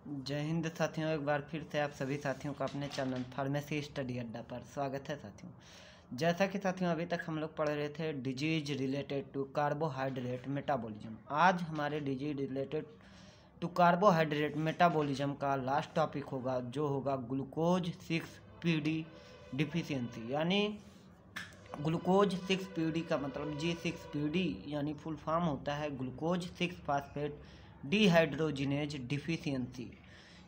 जय हिंद साथियों, एक बार फिर से आप सभी साथियों का अपने चैनल फार्मेसी स्टडी अड्डा पर स्वागत है साथियों। जैसा कि साथियों अभी तक हम लोग पढ़ रहे थे disease related to carbohydrate metabolism. आज हमारे disease related to carbohydrate metabolism का लास्ट टॉपिक होगा, जो होगा ग्लूकोज 6PD डिफिशियंसी। यानी ग्लूकोज 6PD का मतलब G6PD यानी फुल फॉर्म होता है ग्लूकोज 6 फास्फेट डिहाइड्रोजिनेज डिफिशियंसी।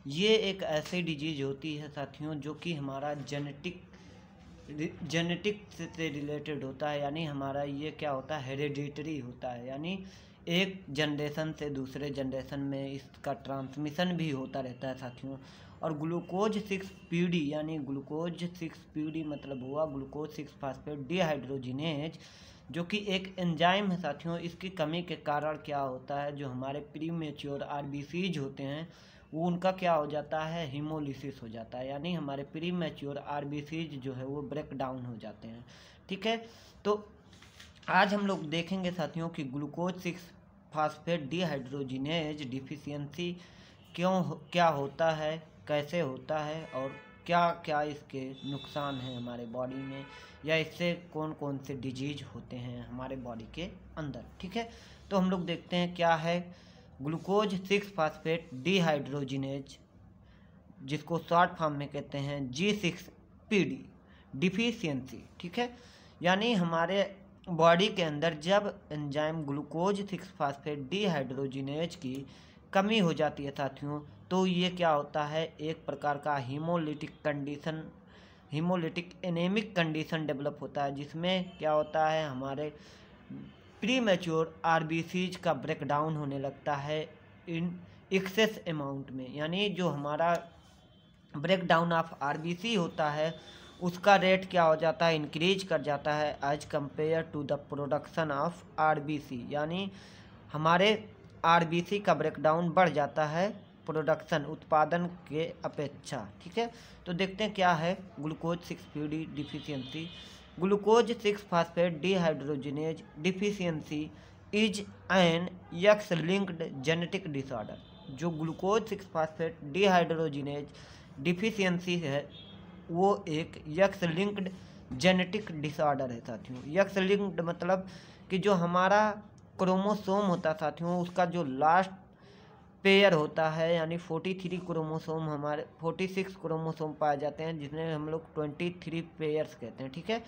ये एक ऐसी डिजीज होती है साथियों जो कि हमारा जेनेटिक से रिलेटेड होता है। यानी हमारा ये क्या होता है, हेरेडिटरी होता है। यानी एक जनरेशन से दूसरे जनरेशन में इसका ट्रांसमिशन भी होता रहता है साथियों। और ग्लूकोज 6PD यानी ग्लूकोज 6PD मतलब हुआ ग्लूकोज 6 फास्फेट डिहाइड्रोजिनेज, जो कि एक एंजाइम है साथियों। इसकी कमी के कारण क्या होता है, जो हमारे प्रीमेच्योर आरबीसीज होते हैं वो उनका क्या हो जाता है, हीमोलिसिस हो जाता है। यानी हमारे प्रीमेच्योर आरबीसीज जो है वो ब्रेक डाउन हो जाते हैं। ठीक है, तो आज हम लोग देखेंगे साथियों कि ग्लूकोज 6 फास्फेट डिहाइड्रोजिनेज डिफिशियंसी क्या होता है, कैसे होता है और क्या क्या इसके नुकसान हैं हमारे बॉडी में, या इससे कौन कौन से डिजीज होते हैं हमारे बॉडी के अंदर। ठीक है, तो हम लोग देखते हैं क्या है ग्लूकोज 6 फास्फेट डिहाइड्रोजिनेज, जिसको शॉर्ट फॉर्म में कहते हैं G6PD डिफिशियंसी। ठीक है, यानी हमारे बॉडी के अंदर जब एंजाइम ग्लूकोज 6 फास्फेट डिहाइड्रोजिनेज की कमी हो जाती है साथियों, तो ये क्या होता है, एक प्रकार का हीमोलिटिक एनेमिक कंडीशन डेवलप होता है, जिसमें क्या होता है हमारे प्रीमेच्योर आरबीसीज का ब्रेक डाउन होने लगता है इन एक्सेस अमाउंट में। यानी जो हमारा ब्रेक डाउन ऑफ आरबीसी होता है उसका रेट क्या हो जाता है, इंक्रीज कर जाता है as compare to the production of RBC. यानी हमारे आरबीसी का ब्रेकडाउन बढ़ जाता है प्रोडक्शन उत्पादन के अपेक्षा। ठीक है, तो देखते हैं क्या है glucose 6PD deficiency. Glucose 6 phosphate dehydrogenase deficiency is an x linked genetic disorder. जो ग्लूकोज 6 फास्फेट डिहाइड्रोजिनेज डिफिशियंसी है वो एक एक्स लिंक्ड जेनेटिक डिसऑर्डर है साथियों। एक्स लिंक्ड मतलब कि जो हमारा क्रोमोसोम होता है साथियों, उसका जो लास्ट पेयर होता है, यानी 43 क्रोमोसोम, हमारे 46 क्रोमोसोम पाए जाते हैं, जिन्हें हम लोग 23 पेयर्स कहते हैं। ठीक है,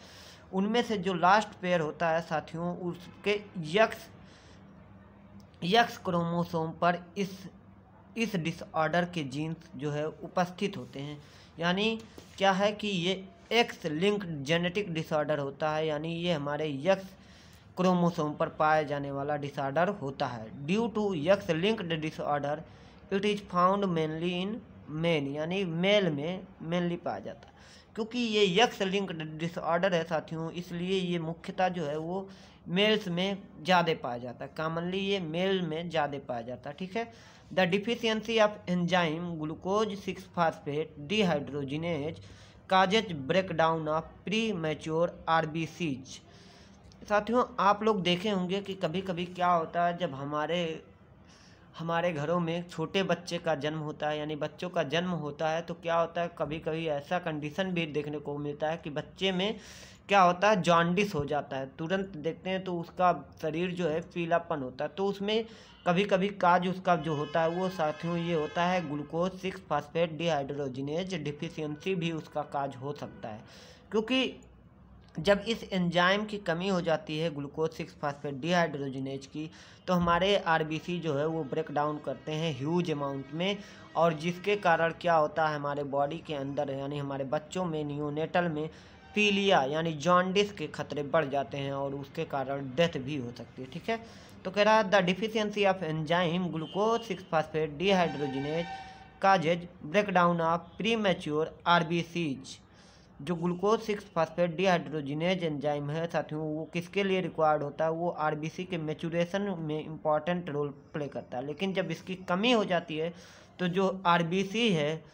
उनमें से जो लास्ट पेयर होता है साथियों, उसके यक्स क्रोमोसोम पर इस डिसऑर्डर के जीन्स जो है उपस्थित होते हैं। यानी क्या है कि ये एक्स लिंक्ड जेनेटिक डिसऑर्डर होता है। यानी ये हमारे यक्स क्रोमोसोम पर पाए जाने वाला डिसऑर्डर होता है। Due to X linked disorder it is found mainly in men, यानी मेल में मेनली पाया जाता है। क्योंकि ये एक्स लिंक्ड डिसऑर्डर है साथियों, इसलिए ये मुख्यतः जो है वो मेल्स में ज़्यादा पाया जाता है। कॉमनली ये मेल में ज़्यादा पाया जाता है। ठीक है, the deficiency of enzyme glucose 6 phosphate dehydrogenase causes breakdown of pre mature RBCs. साथियों आप लोग देखे होंगे कि कभी कभी क्या होता है, जब हमारे घरों में छोटे बच्चे का जन्म होता है, यानी बच्चों का जन्म होता है, तो क्या होता है कभी कभी ऐसा कंडीशन भी देखने को मिलता है कि बच्चे में क्या होता है, जॉन्डिस हो जाता है। तुरंत देखते हैं तो उसका शरीर जो है पीलापन होता है। तो उसमें कभी कभी काज उसका जो होता है वो साथियों ये होता है ग्लूकोज 6 फास्फेट डिहाइड्रोजिनेज डिफिशियंसी भी उसका काज हो सकता है। क्योंकि जब इस एंजाइम की कमी हो जाती है ग्लूकोज 6 फास्फेट डिहाइड्रोजिनेज की, तो हमारे आरबीसी जो है वो ब्रेक डाउन करते हैं ह्यूज अमाउंट में, और जिसके कारण क्या होता है हमारे बॉडी के अंदर, यानी हमारे बच्चों में नियोनेटल में पीलिया यानी जॉन्डिस के खतरे बढ़ जाते हैं और उसके कारण डेथ भी हो सकती है। ठीक है, तो कह रहा है the deficiency of enzyme glucose 6 phosphate dehydrogenase causes breakdown of premature RBCs. जो ग्लूकोज 6 फास्फेट डिहाइड्रोजिनेज एंजाइम है साथियों, वो किसके लिए रिक्वायर्ड होता है, वो आरबीसी के मैच्योरेशन में इम्पॉर्टेंट रोल प्ले करता है। लेकिन जब इसकी कमी हो जाती है तो जो आरबीसी है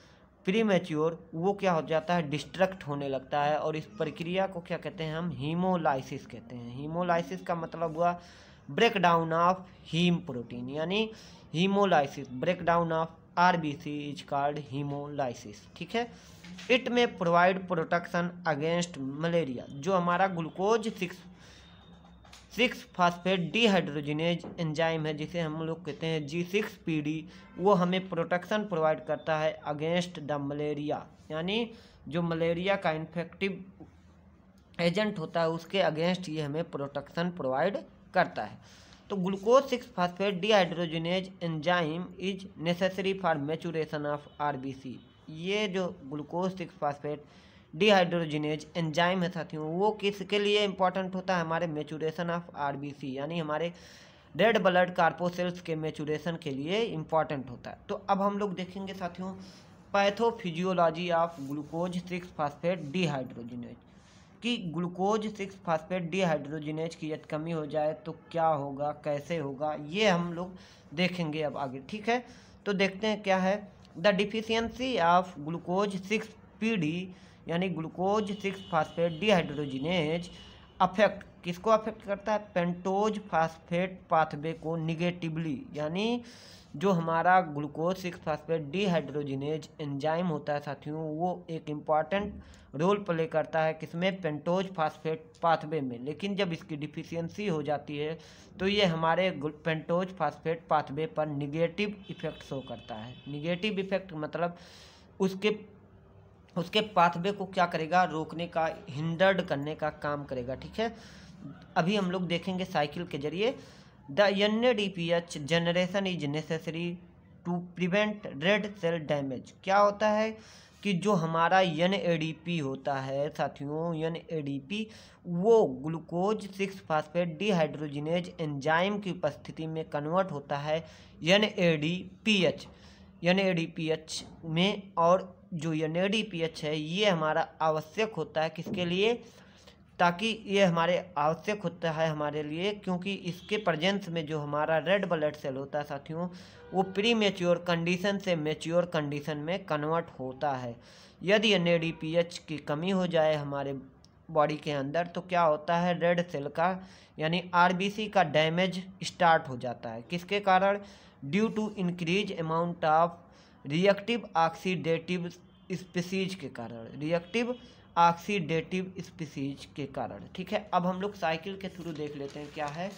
प्री मैच्योर, वो क्या हो जाता है, डिस्ट्रक्ट होने लगता है। और इस प्रक्रिया को क्या कहते हैं, हम हीमोलाइसिस कहते हैं। हीमोलाइसिस का मतलब हुआ break down of heme protein, यानी haemolysis break down of RBC is called haemolysis. ठीक है, इट में प्रोवाइड प्रोटेक्शन अगेंस्ट मलेरिया। जो हमारा ग्लूकोज 6 फास्फेट डिहाइड्रोजिनेज एंजाइम है, जिसे हम लोग कहते हैं G6PD, वो हमें प्रोटेक्शन प्रोवाइड करता है अगेंस्ट द मलेरिया, यानी जो मलेरिया का इन्फेक्टिव एजेंट होता है उसके अगेंस्ट ये हमें प्रोटेक्शन प्रोवाइड करता है। तो glucose 6 phosphate dehydrogenase enzyme is necessary for maturation of RBC। ये जो ग्लूकोज 6 फास्फेट डिहाइड्रोजिनेज एंजाइम है साथियों, वो किसके लिए इंपॉर्टेंट होता है? हमारे मैचुरेशन ऑफ RBC, यानी हमारे रेड ब्लड कार्पोसेल्स के मैचुरेशन के लिए इम्पॉर्टेंट होता है। तो अब हम लोग देखेंगे साथियों pathophysiology of glucose 6 phosphate dehydrogenase, कि ग्लूकोज 6 फास्फेट डिहाइड्रोजिनेज की यदि कमी हो जाए तो क्या होगा, कैसे होगा, ये हम लोग देखेंगे अब आगे। ठीक है, तो देखते हैं क्या है। The deficiency of glucose 6PD यानी ग्लूकोज 6 फास्फेट डिहाइड्रोजिनेज अफेक्ट किसको अफेक्ट करता है? पेंटोज फास्फेट पाथवे को निगेटिवली, यानी जो हमारा ग्लूकोज 6 फास्फेट डिहाइड्रोजिनेज एंजाइम होता है साथियों, वो एक इम्पॉर्टेंट रोल प्ले करता है किसमें? पेंटोज फास्फेट पाथवे में। लेकिन जब इसकी डिफिशियंसी हो जाती है तो ये हमारे पेंटोज फास्फेट पाथवे पर निगेटिव इफेक्ट शो करता है। निगेटिव इफेक्ट मतलब उसके पाथवे को क्या करेगा? रोकने का, हिंडर्ड करने का काम करेगा। ठीक है, अभी हम लोग देखेंगे साइकिल के जरिए। The NADPH generation is necessary to prevent red cell damage. क्या होता है कि जो हमारा NADP होता है साथियों, NADP वो ग्लूकोज 6 फास्फेट डिहाइड्रोजिनेज एंजाइम की उपस्थिति में कन्वर्ट होता है NADPH में। और जो NADPH है ये हमारा आवश्यक होता है किसके लिए? ताकि ये हमारे आवश्यक होता है हमारे लिए, क्योंकि इसके प्रेजेंस में जो हमारा रेड ब्लड सेल होता है साथियों, वो प्री मेच्योर कंडीशन से मेच्योर कंडीशन में कन्वर्ट होता है। यदि NADPH की कमी हो जाए हमारे बॉडी के अंदर तो क्या होता है? रेड सेल का यानी RBC का डैमेज स्टार्ट हो जाता है। किसके कारण? Due to increase amount of reactive oxidative species के कारण, रिएक्टिव ऑक्सीडेटिव स्पीसीज के कारण। ठीक है, अब हम लोग साइकिल के थ्रू देख लेते हैं क्या है।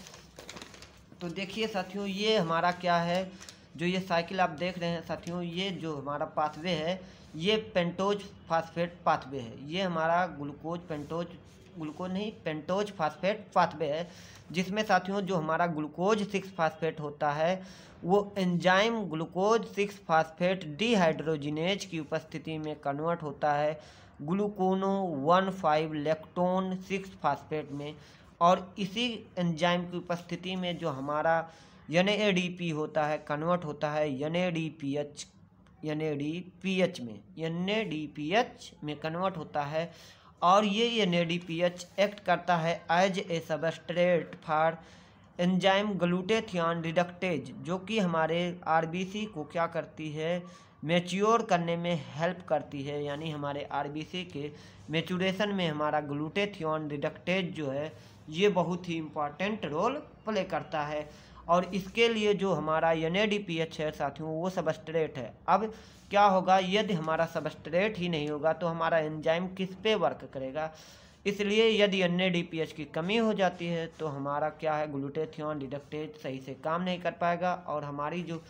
तो देखिए साथियों, ये हमारा क्या है, जो ये साइकिल आप देख रहे हैं साथियों, ये जो हमारा पाथवे है ये पेंटोज फास्फेट पाथवे है। ये हमारा पेंटोज फास्फेट पाथवे है, जिसमें साथियों जो हमारा ग्लूकोज 6 फास्फेट होता है वो एंजाइम ग्लूकोज 6 फास्फेट डिहाइड्रोजिनेज की उपस्थिति में कन्वर्ट होता है ग्लूकोनो 1,5 लेक्टोन 6 फास्फेट में। और इसी एंजाइम की उपस्थिति में जो हमारा NADP होता है कन्वर्ट होता है NADPH में कन्वर्ट होता है। और ये NADPH एक्ट करता है as a substrate for enzyme glutathione reductase, जो कि हमारे RBC को क्या करती है? मैच्योर करने में हेल्प करती है। यानी हमारे RBC के मैचुरेशन में हमारा ग्लूटेथियन रिडक्टेज जो है ये बहुत ही इम्पॉर्टेंट रोल प्ले करता है। और इसके लिए जो हमारा NADPH है साथियों वो सबस्ट्रेट है। अब क्या होगा? यदि हमारा सबस्ट्रेट ही नहीं होगा तो हमारा एंजाइम किस पे वर्क करेगा? इसलिए यदि NADPH की कमी हो जाती है तो हमारा क्या है? ग्लूटेथियन रिडक्टेज सही से काम नहीं कर पाएगा और हमारी जो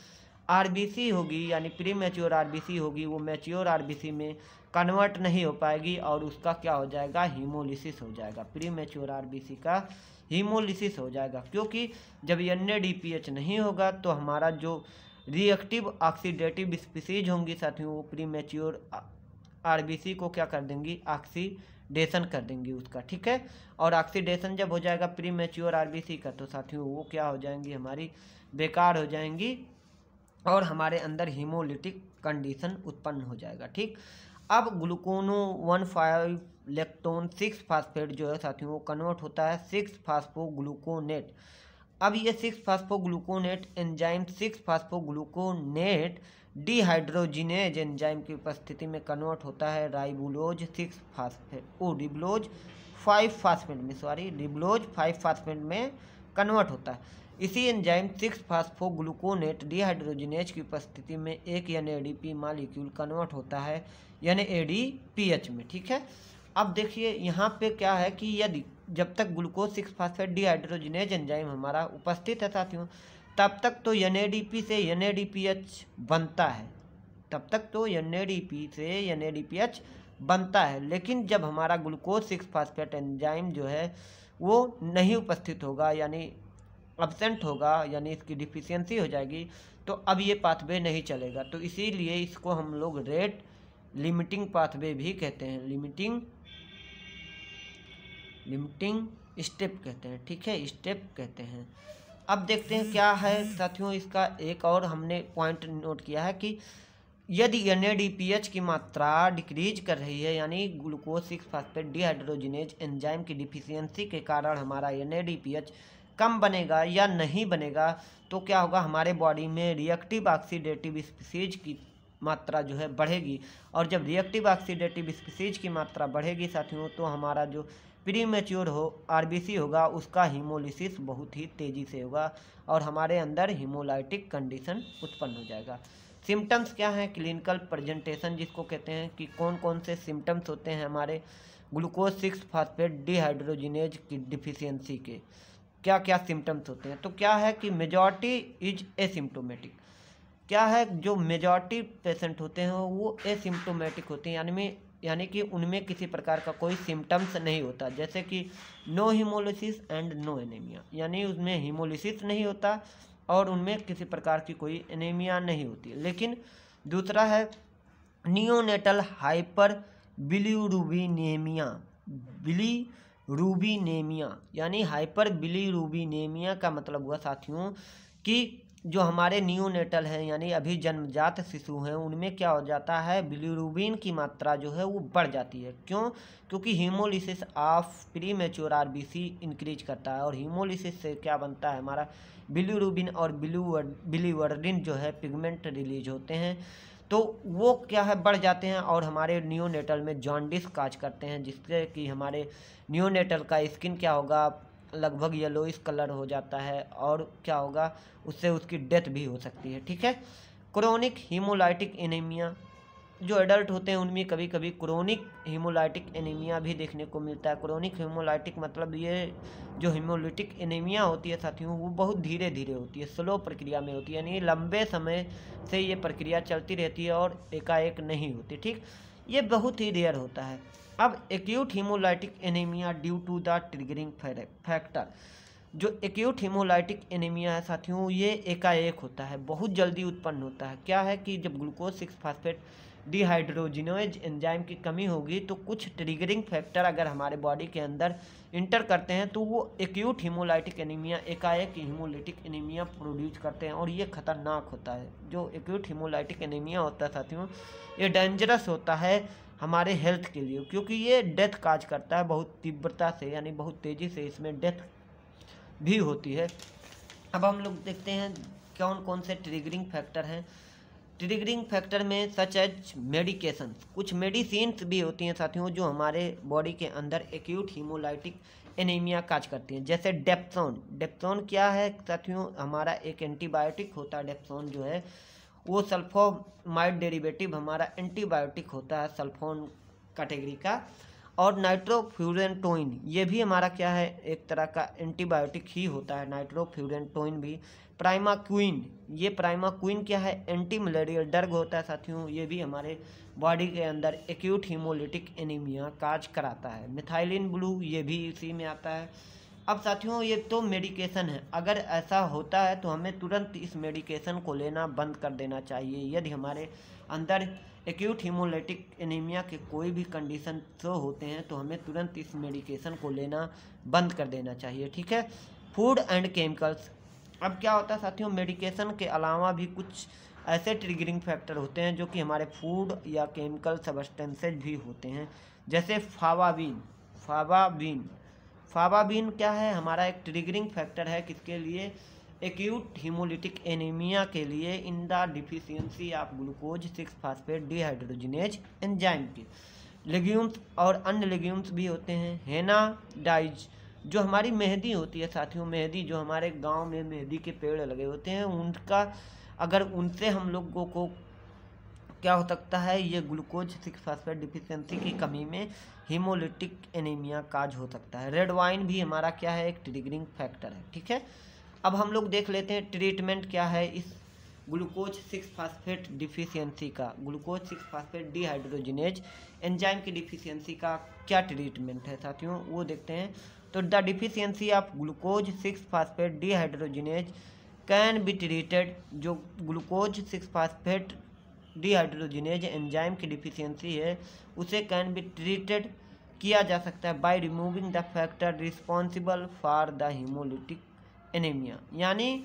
RBC होगी यानी प्री मैच्योर RBC होगी वो मैच्योर RBC में कन्वर्ट नहीं हो पाएगी और उसका क्या हो जाएगा? हीमोलिसिस हो जाएगा। प्री मैच्योर RBC का हीमोलिसिस हो जाएगा, क्योंकि जब NADPH नहीं होगा तो हमारा जो रिएक्टिव ऑक्सीडेटिव स्पीसीज होंगी साथियों वो प्री मैच्योर RBC को क्या कर देंगी? ऑक्सीडेशन कर देंगी उसका। ठीक है, और ऑक्सीडेशन जब हो जाएगा प्री मैच्योर RBC का तो साथियों वो क्या हो जाएंगी? हमारी बेकार हो जाएंगी और हमारे अंदर हीमोलिटिक कंडीशन उत्पन्न हो जाएगा। ठीक, अब ग्लूकोनो 1,5 लेक्टोन 6 फास्फेट जो है साथियों वो कन्वर्ट होता है 6 फास्फोग्लूकोनेट। अब ये 6 फास्फोग्लूकोनेट एंजाइम 6 फास्फोग्लूकोनेट डिहाइड्रोजिनेज एंजाइम की उपस्थिति में कन्वर्ट होता है राइबोलोज 6 फास्फेट रिबोलोज 5 फास्फेट में कन्वर्ट होता है। इसी एंजाइम 6-फास्फोग्लूकोनेट डिहाइड्रोजिनेज की उपस्थिति में एक NADP मॉलिक्यूल कन्वर्ट होता है NADPH में। ठीक है, अब देखिए यहाँ पे क्या है कि यदि जब तक ग्लूकोज 6-फास्फेट डिहाइड्रोजिनेज एंजाइम हमारा उपस्थित है साथियों, तब तक तो NADP से NADPH बनता है, तब तक तो NADP से NADPH बनता है। लेकिन जब हमारा ग्लूकोज 6-फास्फेट एंजाइम जो है वो नहीं उपस्थित होगा, यानी एब्सेंट होगा, यानी इसकी डिफिशियंसी हो जाएगी, तो अब ये पाथवे नहीं चलेगा। तो इसीलिए इसको हम लोग रेट लिमिटिंग पाथवे भी कहते हैं, लिमिटिंग स्टेप कहते हैं। ठीक है, स्टेप कहते हैं। अब देखते हैं क्या है साथियों, इसका एक और हमने पॉइंट नोट किया है कि यदि NADPH की मात्रा डिक्रीज कर रही है, यानी ग्लूकोज 6-फास्फेट डिहाइड्रोजिनेज एंजाइम की डिफिशियंसी के कारण हमारा NADPH कम बनेगा या नहीं बनेगा, तो क्या होगा, हमारे बॉडी में रिएक्टिव ऑक्सीडेटिव स्पीसीज की मात्रा जो है बढ़ेगी। और जब रिएक्टिव ऑक्सीडेटिव स्पीसीज की मात्रा बढ़ेगी साथियों, तो हमारा जो प्रीमेच्योर RBC होगा उसका हीमोलिसिस बहुत ही तेज़ी से होगा और हमारे अंदर हीमोलाइटिक कंडीशन उत्पन्न हो जाएगा। सिम्टम्स क्या हैं, क्लिनिकल प्रेजेंटेशन जिसको कहते हैं कि कौन कौन से सिम्टम्स होते हैं हमारे ग्लूकोज 6-फास्फेट डिहाइड्रोजिनेज की डिफिशियंसी के, क्या क्या सिम्टम्स होते हैं। तो क्या है कि मेजॉरिटी इज एसिम्टोमेटिक, क्या है जो मेजॉरिटी पेशेंट होते हैं वो एसिम्टोमेटिक होते हैं, यानी कि उनमें किसी प्रकार का कोई सिम्टम्स नहीं होता, जैसे कि no haemolysis and no anaemia, यानी उसमें हीमोलिसिस नहीं होता और उनमें किसी प्रकार की कोई एनीमिया नहीं होती। लेकिन दूसरा है नियोनेटल हाइपर बिलीरुबिनेमिया, बिलीरुबिनेमिया यानी हाइपर बिलीरुबिनेमिया का मतलब हुआ साथियों कि जो हमारे नियोनेटल हैं यानी अभी जन्मजात शिशु हैं, उनमें क्या हो जाता है, बिलीरुबिन की मात्रा जो है वो बढ़ जाती है। क्यों? क्योंकि haemolysis of premature RBC increase करता है और हीमोलिसिस से क्या बनता है, हमारा बिलीरुबिन और बिलीवर्डिन जो है पिगमेंट रिलीज होते हैं, तो वो क्या है बढ़ जाते हैं और हमारे नियोनेटल में जॉन्डिस काज करते हैं, जिससे कि हमारे नियोनेटल का स्किन क्या होगा, लगभग येलोइश कलर हो जाता है और क्या होगा, उससे उसकी डेथ भी हो सकती है। ठीक है, क्रोनिक हीमोलाइटिक एनीमिया, जो एडल्ट होते हैं उनमें कभी कभी क्रोनिक हीमोलाइटिक एनीमिया भी देखने को मिलता है। क्रोनिक हीमोलाइटिक मतलब ये जो हीमोलिटिक एनीमिया होती है साथियों, वो बहुत धीरे धीरे होती है, स्लो प्रक्रिया में होती है, यानी लंबे समय से ये प्रक्रिया चलती रहती है और एकाएक नहीं होती। ठीक, ये बहुत ही रेयर होता है। अब acute haemolytic anaemia due to the triggering factor, जो एक्यूट हीमोलाइटिक एनीमिया है साथियों, ये एकाएक होता है, बहुत जल्दी उत्पन्न होता है। क्या है कि जब ग्लूकोज 6-फास्फेट डिहाइड्रोजिनेज एंजाइम की कमी होगी तो कुछ ट्रिगरिंग फैक्टर अगर हमारे बॉडी के अंदर इंटर करते हैं तो वो एक्यूट हीमोलाइटिक एनीमिया, एकाएक हीमोलिटिक एनीमिया प्रोड्यूस करते हैं और ये खतरनाक होता है। जो एक्यूट हीमोलाइटिक एनीमिया होता है साथियों, ये डेंजरस होता है हमारे हेल्थ के लिए, क्योंकि ये डेथ काज करता है बहुत तीव्रता से, यानी बहुत तेज़ी से इसमें डेथ भी होती है। अब हम लोग देखते हैं कौन कौन से ट्रिगरिंग फैक्टर हैं। ट्रिगरिंग फैक्टर में सच एज मेडिकेशन, कुछ मेडिसिन्स भी होती हैं साथियों जो हमारे बॉडी के अंदर एक्यूट हीमोलाइटिक एनीमिया काज करती हैं, जैसे डेप्सोन। डेप्सोन क्या है साथियों, हमारा एक एंटीबायोटिक होता है। डेप्सोन जो है वो सल्फोमाइड डेरिवेटिव हमारा एंटीबायोटिक होता है सल्फोन कैटेगरी का। और नाइट्रोफ्यूरेंटोइन, ये भी हमारा क्या है, एक तरह का एंटीबायोटिक ही होता है नाइट्रोफ्यूरेंटोइन भी। प्राइमाक्विन, ये प्राइमाक्विन क्या है, एंटी मलेरियल ड्रग होता है साथियों, ये भी हमारे बॉडी के अंदर एक्यूट हीमोलिटिक एनीमिया काज कराता है। मिथाइलिन ब्लू, ये भी इसी में आता है। अब साथियों ये तो मेडिकेशन है, अगर ऐसा होता है तो हमें तुरंत इस मेडिकेशन को लेना बंद कर देना चाहिए। यदि हमारे अंदर एक्यूट हीमोलाइटिक एनीमिया के कोई भी कंडीशन शो होते हैं तो हमें तुरंत इस मेडिकेशन को लेना बंद कर देना चाहिए। ठीक है, फूड एंड केमिकल्स। अब क्या होता है साथियों, मेडिकेशन के अलावा भी कुछ ऐसे ट्रिगरिंग फैक्टर होते हैं जो कि हमारे फूड या केमिकल सब्सटेंसेज भी होते हैं, जैसे फावाबीन। फावाबीन क्या है, हमारा एक ट्रिगरिंग फैक्टर है किसके लिए, एक्यूट हीमोलिटिक एनीमिया के लिए, in the deficiency of glucose six phosphate dehydrogenase enzyme की। लेग्यूम्स और अन्य लेग्यूम्स भी होते हैं। हेना डाइज जो हमारी मेहंदी होती है साथियों, मेहंदी जो हमारे गांव में मेहंदी के पेड़ लगे होते हैं, उनका अगर उनसे हम लोगों को क्या हो सकता है, ये ग्लूकोज 6 फास्फेट डिफिशियंसी की कमी में हीमोलिटिक एनीमिया काज हो सकता है। रेड वाइन भी हमारा क्या है, एक ट्रिगरिंग फैक्टर है। ठीक है, अब हम लोग देख लेते हैं ट्रीटमेंट क्या है इस ग्लूकोज 6 फास्फेट डिफिशियंसी का। ग्लूकोज 6 फास्फेट डिहाइड्रोजिनेज एंजाइम की डिफिशियंसी का क्या ट्रीटमेंट है साथियों, वो देखते हैं। तो the deficiency of glucose 6 phosphate dehydrogenase can be treated. जो ग्लूकोज 6 फास्फेट डिहाइड्रोजिनेज एंजाइम की डिफिशियंसी है, उसे कैन बी ट्रीटेड किया जा सकता है by removing the factor responsible for the haemolytic anaemia. यानी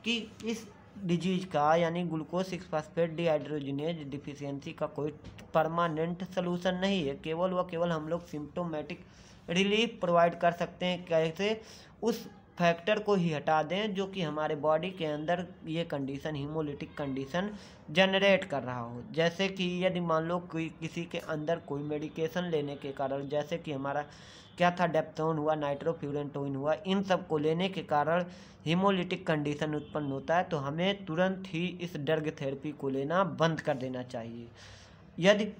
कि इस डिजीज का, यानी ग्लूकोज 6 फास्फेट डिहाइड्रोजिनेज डिफिशियंसी का कोई परमानेंट सलूशन नहीं है, केवल व केवल हम लोग सिम्टोमेटिक रिलीफ प्रोवाइड कर सकते हैं। कैसे, उस फैक्टर को ही हटा दें जो कि हमारे बॉडी के अंदर ये कंडीशन, हीमोलिटिक कंडीशन जनरेट कर रहा हो। जैसे कि यदि मान लो कोई किसी के अंदर कोई मेडिकेशन लेने के कारण, जैसे कि हमारा क्या था, डेप्थोन हुआ, नाइट्रोफ्यूरेंटोइन हुआ, इन सब को लेने के कारण हीमोलिटिक कंडीशन उत्पन्न होता है, तो हमें तुरंत ही इस ड्रग थेरेपी को लेना बंद कर देना चाहिए। यदि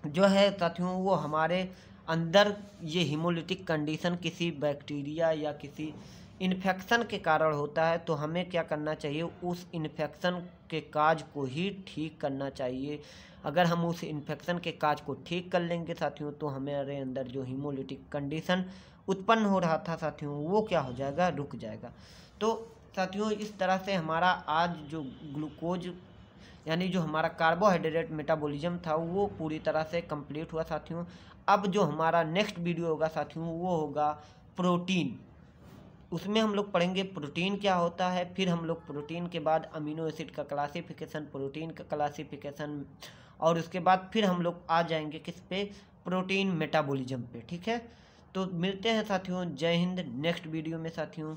जो है साथियों वो हमारे अंदर ये हीमोलिटिक कंडीशन किसी बैक्टीरिया या किसी इन्फेक्शन के कारण होता है, तो हमें क्या करना चाहिए, उस इन्फेक्शन के काज को ही ठीक करना चाहिए। अगर हम उस इन्फेक्शन के काज को ठीक कर लेंगे साथियों, तो हमारे अंदर जो हीमोलिटिक कंडीशन उत्पन्न हो रहा था साथियों, वो क्या हो जाएगा, रुक जाएगा। तो साथियों इस तरह से हमारा आज जो ग्लूकोज यानी जो हमारा कार्बोहाइड्रेट मेटाबॉलिज्म था वो पूरी तरह से कंप्लीट हुआ साथियों। अब जो हमारा नेक्स्ट वीडियो होगा साथियों वो होगा प्रोटीन। उसमें हम लोग पढ़ेंगे प्रोटीन क्या होता है, फिर हम लोग प्रोटीन के बाद अमीनो एसिड का क्लासिफिकेशन, प्रोटीन का क्लासिफिकेशन, और उसके बाद फिर हम लोग आ जाएंगे किस पे, प्रोटीन मेटाबॉलिज्म पे। ठीक है, तो मिलते हैं साथियों, जय हिंद नेक्स्ट वीडियो में साथियों।